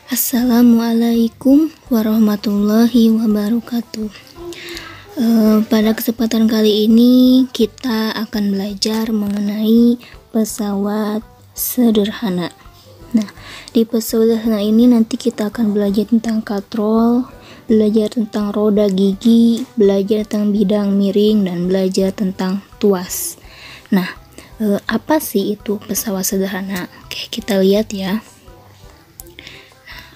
Assalamualaikum warahmatullahi wabarakatuh. Pada kesempatan kali ini kita akan belajar mengenai pesawat sederhana. Nah, di pesawat sederhana ini nanti kita akan belajar tentang katrol, belajar tentang roda gigi, belajar tentang bidang miring, dan belajar tentang tuas. Nah, apa sih itu pesawat sederhana? Oke, kita lihat ya.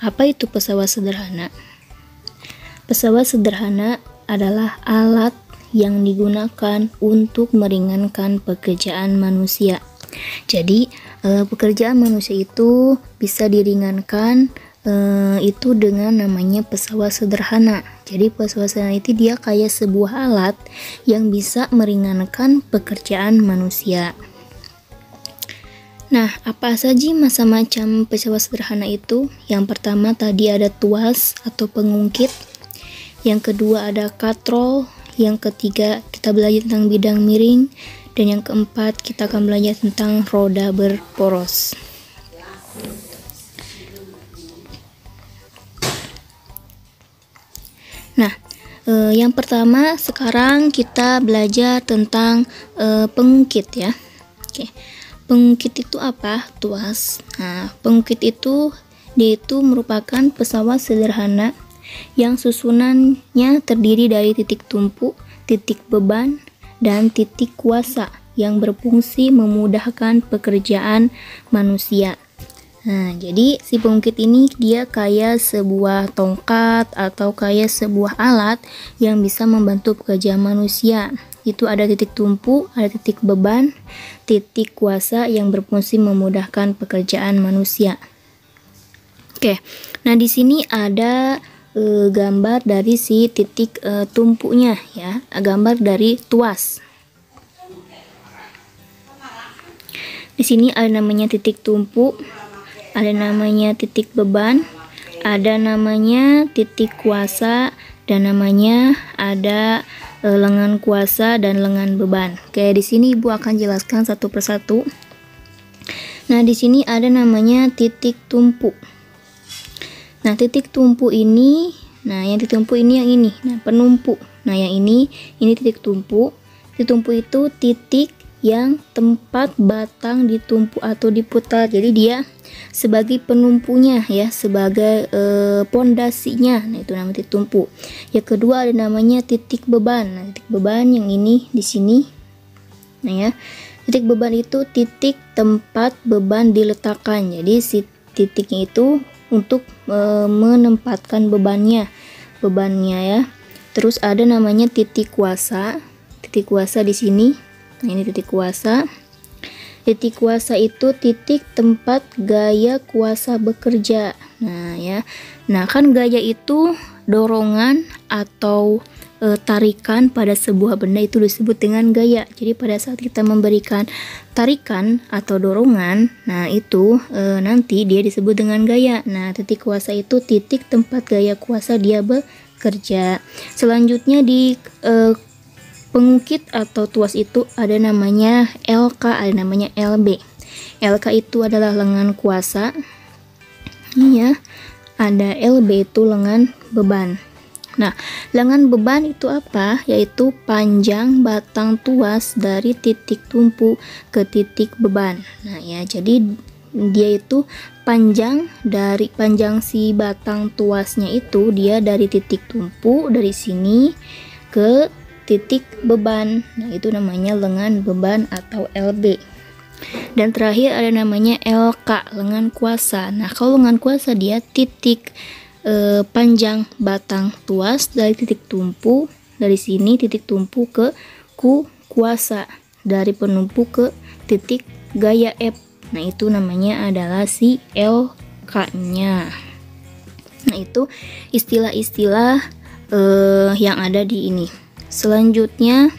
Apa itu pesawat sederhana? Pesawat sederhana adalah alat yang digunakan untuk meringankan pekerjaan manusia. Jadi, pekerjaan manusia itu bisa diringankan itu dengan namanya pesawat sederhana. Jadi, pesawat sederhana itu dia kayak sebuah alat yang bisa meringankan pekerjaan manusia. Nah, apa saja macam pesawat sederhana itu? Yang pertama tadi ada tuas atau pengungkit. Yang kedua ada katrol. Yang ketiga kita belajar tentang bidang miring. Dan yang keempat kita akan belajar tentang roda berporos. Nah, yang pertama sekarang kita belajar tentang pengungkit ya. Oke. Pengungkit itu apa? Tuas. Nah, pengungkit itu dia itu merupakan pesawat sederhana yang susunannya terdiri dari titik tumpu, titik beban, dan titik kuasa yang berfungsi memudahkan pekerjaan manusia. Nah, jadi si pengungkit ini dia kayak sebuah tongkat atau kayak sebuah alat yang bisa membantu pekerjaan manusia. Itu ada titik tumpu, ada titik beban, titik kuasa yang berfungsi memudahkan pekerjaan manusia. Oke, nah di sini ada gambar dari si titik tumpunya ya, gambar dari tuas. Di sini ada namanya titik tumpu, ada namanya titik beban, ada namanya titik kuasa, dan namanya ada lengan kuasa dan lengan beban. Oke, di sini Ibu akan jelaskan satu persatu. Nah, di sini ada namanya titik tumpu. Nah, titik tumpu ini, yang titik tumpu ini yang ini. Nah, penumpu. Nah, yang ini titik tumpu. Titik tumpu itu titik yang tempat batang ditumpu atau diputar. Jadi dia sebagai penumpunya ya, sebagai pondasinya. Nah, itu namanya titik tumpu. Yang kedua ada namanya titik beban. Nah, titik beban yang ini di sini. Nah, ya. Titik beban itu titik tempat beban diletakkan. Jadi si titiknya itu untuk menempatkan bebannya ya. Terus ada namanya titik kuasa. Titik kuasa di sini. Nah, ini titik kuasa. Titik kuasa itu titik tempat gaya kuasa bekerja. Nah, ya. Nah, kan gaya itu dorongan atau tarikan pada sebuah benda itu disebut dengan gaya. Jadi pada saat kita memberikan tarikan atau dorongan, nah itu nanti dia disebut dengan gaya. Nah, titik kuasa itu titik tempat gaya kuasa dia bekerja. Selanjutnya di pengungkit atau tuas itu ada namanya LK, ada namanya LB. LK itu adalah lengan kuasa. Ini ya. Ada LB itu lengan beban. Nah, lengan beban itu apa? Yaitu panjang batang tuas dari titik tumpu ke titik beban. Nah, ya, jadi dia itu panjang si batang tuasnya itu dia dari titik tumpu dari sini ke titik beban. Nah, itu namanya lengan beban atau LB. Dan terakhir ada namanya LK, lengan kuasa. Nah, kalau lengan kuasa dia titik panjang batang tuas dari titik tumpu dari sini titik tumpu ke kuasa, dari penumpu ke titik gaya F. Nah, itu namanya adalah si LK-nya. Nah, itu istilah-istilah yang ada di ini. Selanjutnya,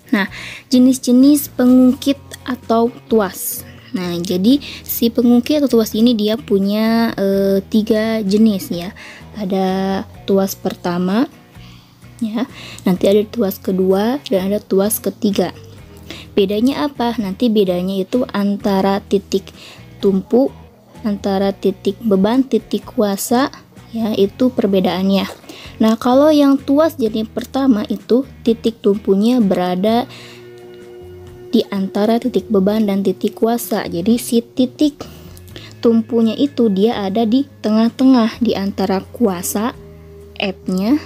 nah, jenis-jenis pengungkit atau tuas. Nah, jadi si pengungkit atau tuas ini dia punya 3 jenis ya. Ada tuas pertama ya, nanti ada tuas kedua, dan ada tuas ketiga. Bedanya apa? Nanti bedanya itu antara titik tumpu antara titik beban, titik kuasa, ya, itu perbedaannya. Nah, kalau yang tuas jenis pertama itu titik tumpunya berada di antara titik beban dan titik kuasa. Jadi si titik tumpunya itu dia ada di tengah-tengah, di antara kuasa F-nya,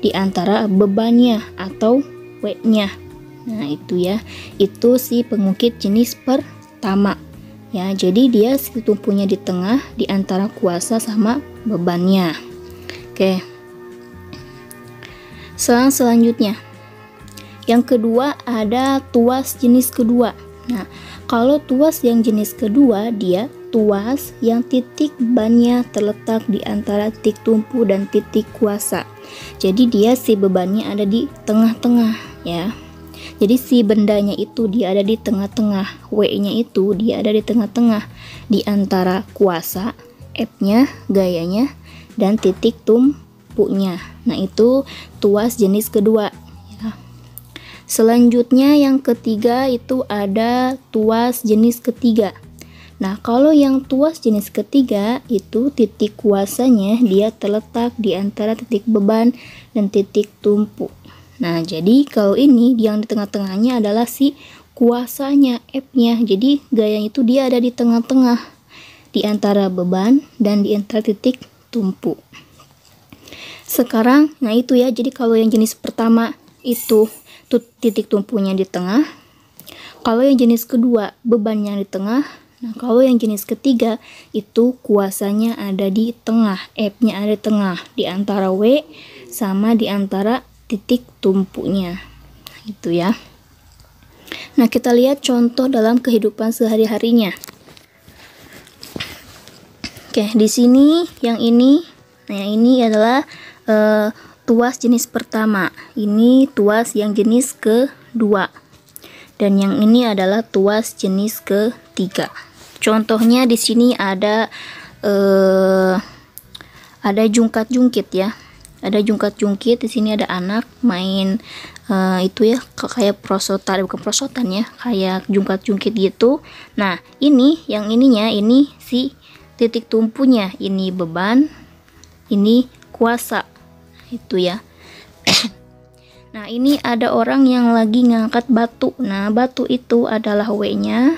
di antara bebannya atau W-nya. Nah, itu ya, itu si pengukit jenis pertama. Ya, jadi dia si tumpunya di tengah di antara kuasa sama bebannya. Oke. Selanjutnya, yang kedua ada tuas jenis kedua. Nah, kalau tuas yang jenis kedua, dia tuas yang titik bebannya terletak di antara titik tumpu dan titik kuasa. Jadi dia si bebannya ada di tengah-tengah, ya. Jadi si bendanya itu dia ada di tengah-tengah, W-nya itu dia ada di tengah-tengah di antara kuasa, F-nya, gayanya, dan titik tumpunya. Nah, itu tuas jenis kedua, ya. Selanjutnya yang ketiga itu ada tuas jenis ketiga. Nah, kalau yang tuas jenis ketiga itu titik kuasanya dia terletak di antara titik beban dan titik tumpu. Nah, jadi kalau ini yang di tengah-tengahnya adalah si kuasanya, F-nya. Jadi gayanya itu dia ada di tengah-tengah di antara beban dan di antara titik tumpu. Sekarang, nah itu ya, jadi kalau yang jenis pertama itu titik tumpunya di tengah. Kalau yang jenis kedua bebannya di tengah. Nah, kalau yang jenis ketiga itu kuasanya ada di tengah, F-nya ada di tengah di antara W sama di antara titik tumpunya. Itu ya. Nah, kita lihat contoh dalam kehidupan sehari-harinya. Oke, di sini yang ini, nah yang ini adalah tuas jenis pertama. Ini tuas yang jenis kedua. Dan yang ini adalah tuas jenis ketiga. Contohnya di sini ada jungkat-jungkit ya. Ada jungkat-jungkit, di sini ada anak main itu ya, kayak prosotan, bukan prosotan ya, kayak jungkat-jungkit gitu. Nah, ini yang ininya ini si titik tumpunya, ini beban, ini kuasa. Itu ya. Nah, ini ada orang yang lagi ngangkat batu. Nah, batu itu adalah W-nya.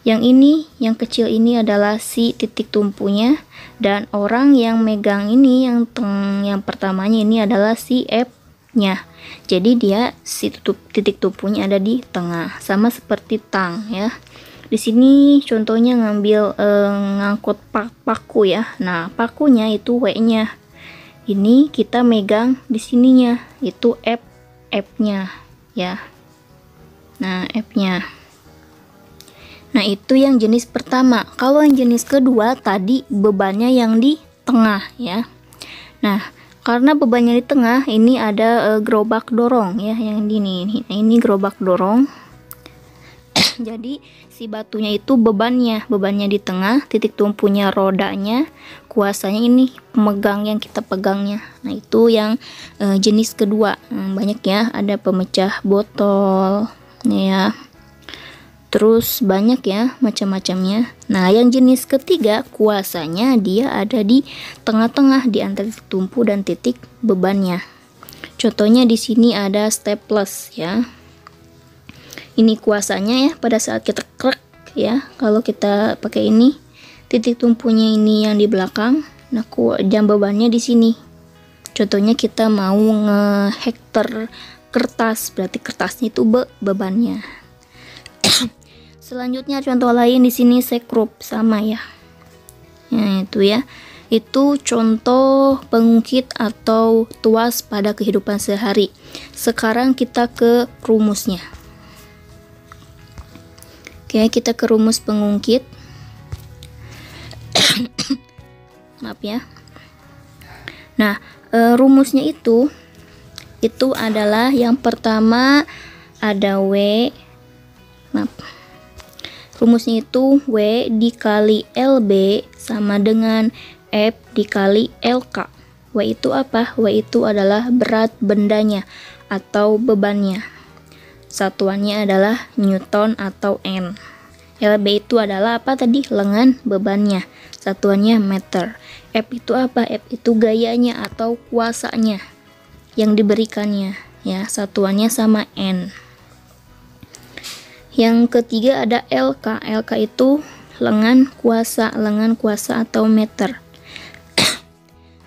Yang ini, yang kecil ini adalah si titik tumpunya, dan orang yang megang ini yang pertamanya ini adalah si F-nya. Jadi dia si titik tumpunya ada di tengah, sama seperti tang ya. Di sini contohnya ngambil ngangkut paku ya. Nah, pakunya itu W-nya. Ini kita megang di sininya, itu F-nya ya. Nah, F-nya. Nah, itu yang jenis pertama. Kalau yang jenis kedua tadi bebannya yang di tengah ya. Nah, karena bebannya di tengah, ini ada gerobak dorong ya, yang ini. Nah, ini gerobak dorong. Jadi si batunya itu bebannya di tengah, titik tumpunya rodanya, kuasanya ini pemegang yang kita pegangnya. Nah, itu yang jenis kedua. Banyak ya, ada pemecah botol ya. Terus banyak ya macam-macamnya. Nah, yang jenis ketiga kuasanya dia ada di tengah-tengah di antara titik tumpu dan titik bebannya. Contohnya di sini ada staples ya. Ini kuasanya ya pada saat kita krek ya. Kalau kita pakai ini, titik tumpunya ini yang di belakang. Nah, jam bebannya di sini. Contohnya kita mau ngehektar kertas, berarti kertasnya itu bebannya. Selanjutnya contoh lain di sini sekrup, sama ya. Nah, itu ya. Itu contoh pengungkit atau tuas pada kehidupan sehari. Sekarang kita ke rumusnya. Oke, kita ke rumus pengungkit. Maaf ya. Nah, rumusnya itu adalah yang pertama ada W. Maaf. Rumusnya itu W dikali LB sama dengan F dikali LK. W itu apa? W itu adalah berat bendanya atau bebannya. Satuannya adalah Newton atau N. LB itu adalah apa tadi? Lengan bebannya. Satuannya meter. F itu apa? F itu gayanya atau kuasanya yang diberikannya. Ya, satuannya sama N. Yang ketiga ada LK. LK itu lengan kuasa atau meter.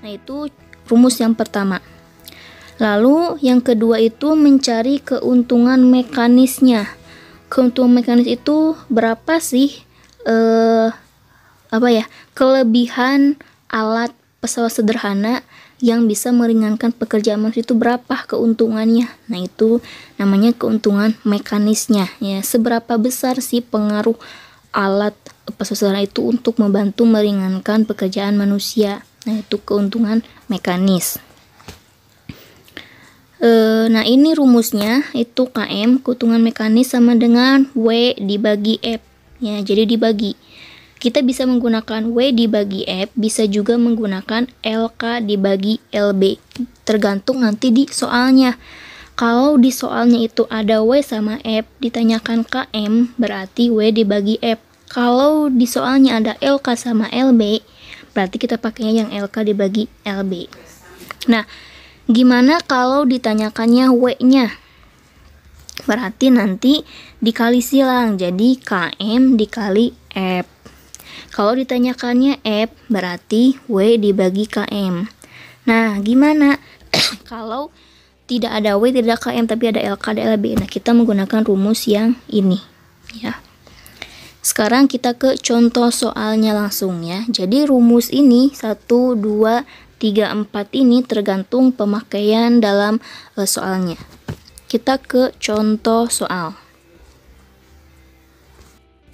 Nah, itu rumus yang pertama. Lalu yang kedua itu mencari keuntungan mekanisnya. Keuntungan mekanis itu berapa sih kelebihan alat pesawat sederhana yang bisa meringankan pekerjaan manusia itu berapa keuntungannya. Nah, itu namanya keuntungan mekanisnya ya. Seberapa besar sih pengaruh alat pesawat sederhana itu untuk membantu meringankan pekerjaan manusia. Nah, itu keuntungan mekanis. Nah, ini rumusnya itu KM, keuntungan mekanis sama dengan W dibagi F. Ya, jadi dibagi. Kita bisa menggunakan W dibagi F, bisa juga menggunakan LK dibagi LB. Tergantung nanti di soalnya. Kalau di soalnya itu ada W sama F, ditanyakan KM, berarti W dibagi F. Kalau di soalnya ada LK sama LB, berarti kita pakainya yang LK dibagi LB. Nah, gimana kalau ditanyakannya W-nya? Berarti nanti dikali silang, jadi KM dikali F. Kalau ditanyakannya F, berarti W dibagi KM. Nah, gimana? Kalau tidak ada W, tidak ada KM, tapi ada LK, ada LB. Nah, kita menggunakan rumus yang ini. Ya. Sekarang kita ke contoh soalnya langsung ya. Jadi rumus ini 1, 2, 3, 4 ini tergantung pemakaian dalam soalnya. Kita ke contoh soal.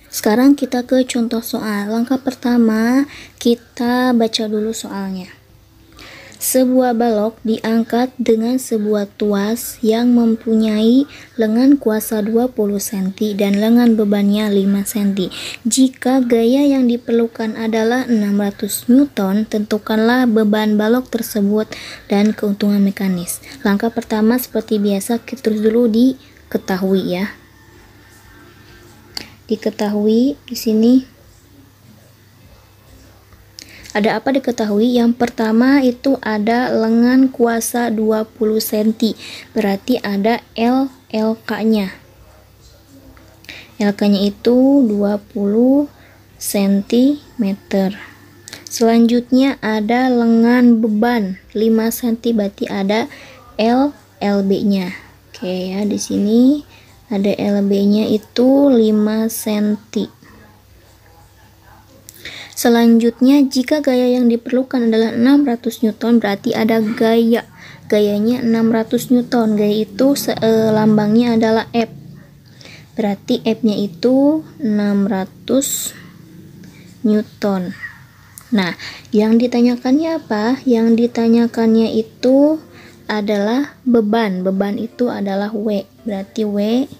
Sekarang kita ke contoh soal. Langkah pertama, kita baca dulu soalnya. Sebuah balok diangkat dengan sebuah tuas yang mempunyai lengan kuasa 20 cm dan lengan bebannya 5 cm. Jika gaya yang diperlukan adalah 600 Newton, tentukanlah beban balok tersebut dan keuntungan mekanis. Langkah pertama seperti biasa kita tulis dulu diketahui ya. Diketahui di sini ada apa diketahui? Yang pertama itu ada lengan kuasa 20 cm. Berarti ada LK-nya. LK-nya itu 20 cm. Selanjutnya ada lengan beban 5 cm, berarti ada LB-nya. Oke ya, di sini ada LB-nya itu 5 cm. Selanjutnya, jika gaya yang diperlukan adalah 600 Newton, berarti ada gayanya 600 Newton. Gaya itu lambangnya adalah F. Berarti F-nya itu 600 Newton. Nah, yang ditanyakannya apa? Yang ditanyakannya itu adalah beban. Beban itu adalah W. Berarti W.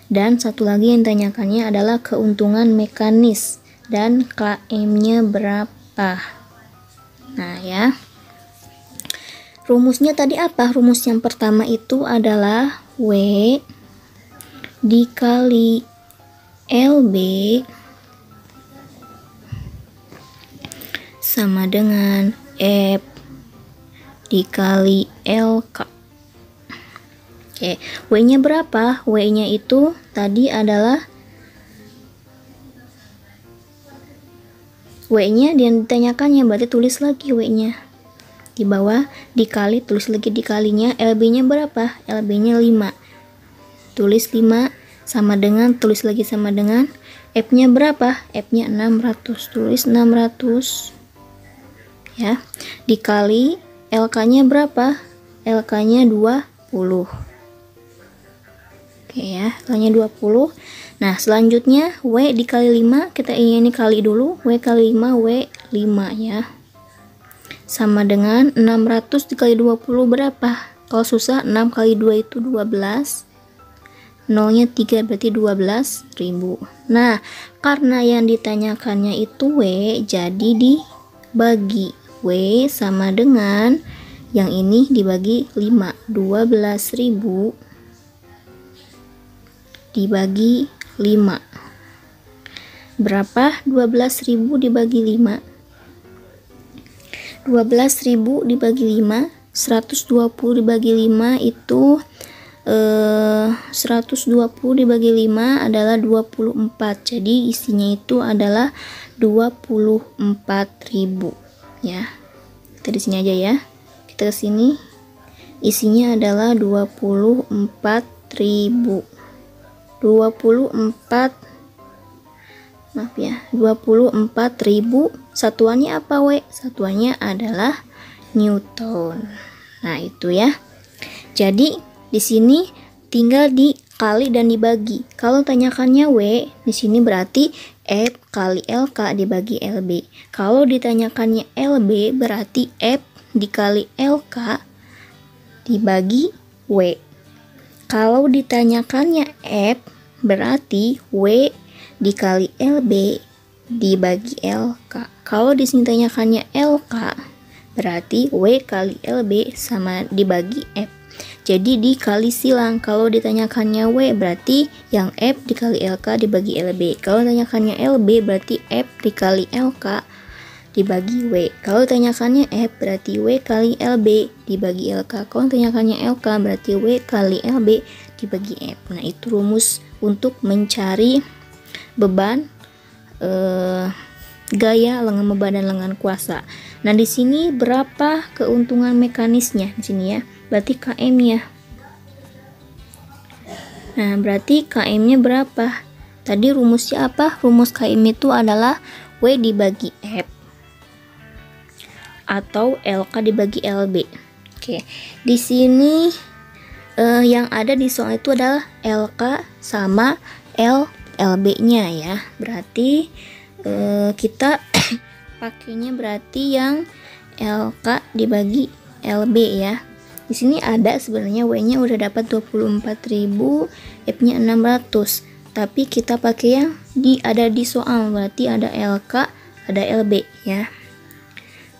Dan satu lagi yang ditanyakannya adalah keuntungan mekanis. Dan KM-nya berapa? Nah ya, rumusnya tadi apa? Rumus yang pertama itu adalah W dikali LB sama dengan F dikali LK. Oke, W-nya berapa? W-nya itu tadi adalah W-nya yang ditanyakannya, berarti tulis lagi W-nya di bawah, dikali, tulis lagi dikalinya. LB-nya berapa? LB-nya 5. Tulis 5 sama dengan, tulis lagi sama dengan. F-nya berapa? F-nya 600. Tulis 600 ya. Dikali LK-nya berapa? LK-nya 20. Oke ya, LK-nya 20. Nah, selanjutnya W dikali 5, kita ini kali dulu, W kali 5, W 5 ya. Sama dengan 600 dikali 20 berapa? Kalau susah, 6 kali 2 itu 12. Nolnya 3, berarti 12.000. Nah, karena yang ditanyakannya itu W, jadi dibagi. W sama dengan yang ini dibagi 5. 12.000 dibagi 5. Berapa 12.000 dibagi 5? 12.000 dibagi 5, 120 dibagi 5 itu 120 dibagi 5 adalah 24. Jadi isinya itu adalah 24.000 ya. Kita di sini aja ya. Kita ke sini. Isinya adalah 24.000. 24.000. Satuannya apa, we? Satuannya adalah Newton. Nah, itu ya. Jadi di sini tinggal dikali dan dibagi. Kalau tanyakannya W, di sini berarti F kali LK dibagi LB. Kalau ditanyakannya LB, berarti F dikali LK dibagi W. Kalau ditanyakannya F, berarti W dikali LB dibagi LK. Kalau ditanyakannya LK, berarti W kali LB sama dibagi F. Jadi dikali silang. Kalau ditanyakannya W, berarti yang F dikali LK dibagi LB. Kalau ditanyakannya LB, berarti F dikali LK dibagi W. Kalau ditanyakannya F, berarti W kali LB dibagi LK. Kalau ditanyakannya LK, berarti W kali LB dibagi F. Nah, itu rumus untuk mencari beban gaya lengan beban dan lengan kuasa. Nah, di sini berapa keuntungan mekanisnya di sini ya? Berarti KM ya. Nah, berarti KM-nya berapa? Tadi rumusnya apa? Rumus KM itu adalah W dibagi F atau LK dibagi LB. Oke. Di sini yang ada di soal itu adalah LK sama LB-nya ya. Berarti kita pakainya berarti yang LK dibagi LB ya. Di sini ada sebenarnya W-nya udah dapat 24.000, F-nya 600. Tapi kita pakai yang ada di soal, berarti ada LK, ada LB ya.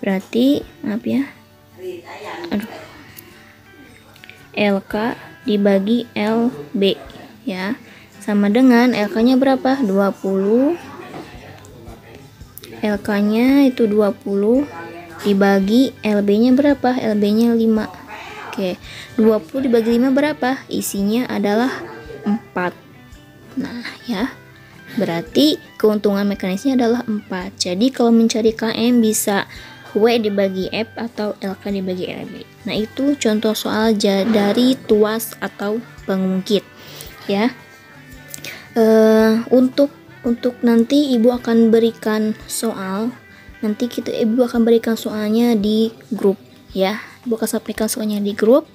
Berarti maaf ya. LK dibagi LB ya. Sama dengan LK-nya berapa? 20. LK-nya itu 20 dibagi LB-nya berapa? LB-nya 5. Oke, 20 dibagi 5 berapa? Isinya adalah 4. Nah, ya. Berarti keuntungan mekanisnya adalah 4. Jadi kalau mencari KM bisa W dibagi F atau LK dibagi LB. Nah, itu contoh soal dari tuas atau pengungkit. Ya. Untuk nanti Ibu akan berikan soal. Nanti Ibu akan berikan soalnya di grup ya. Ibu akan sampaikan soalnya di grup.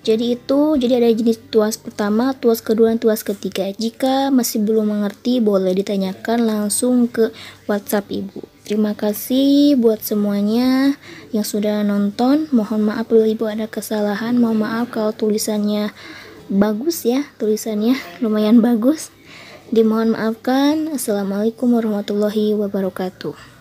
Jadi ada jenis tuas pertama, tuas kedua, dan tuas ketiga. Jika masih belum mengerti, boleh ditanyakan langsung ke WhatsApp Ibu. Terima kasih buat semuanya yang sudah nonton. Mohon maaf kalau Ibu ada kesalahan. Mohon maaf kalau tulisannya bagus ya. Tulisannya lumayan bagus. Dimohon maafkan. Assalamualaikum warahmatullahi wabarakatuh.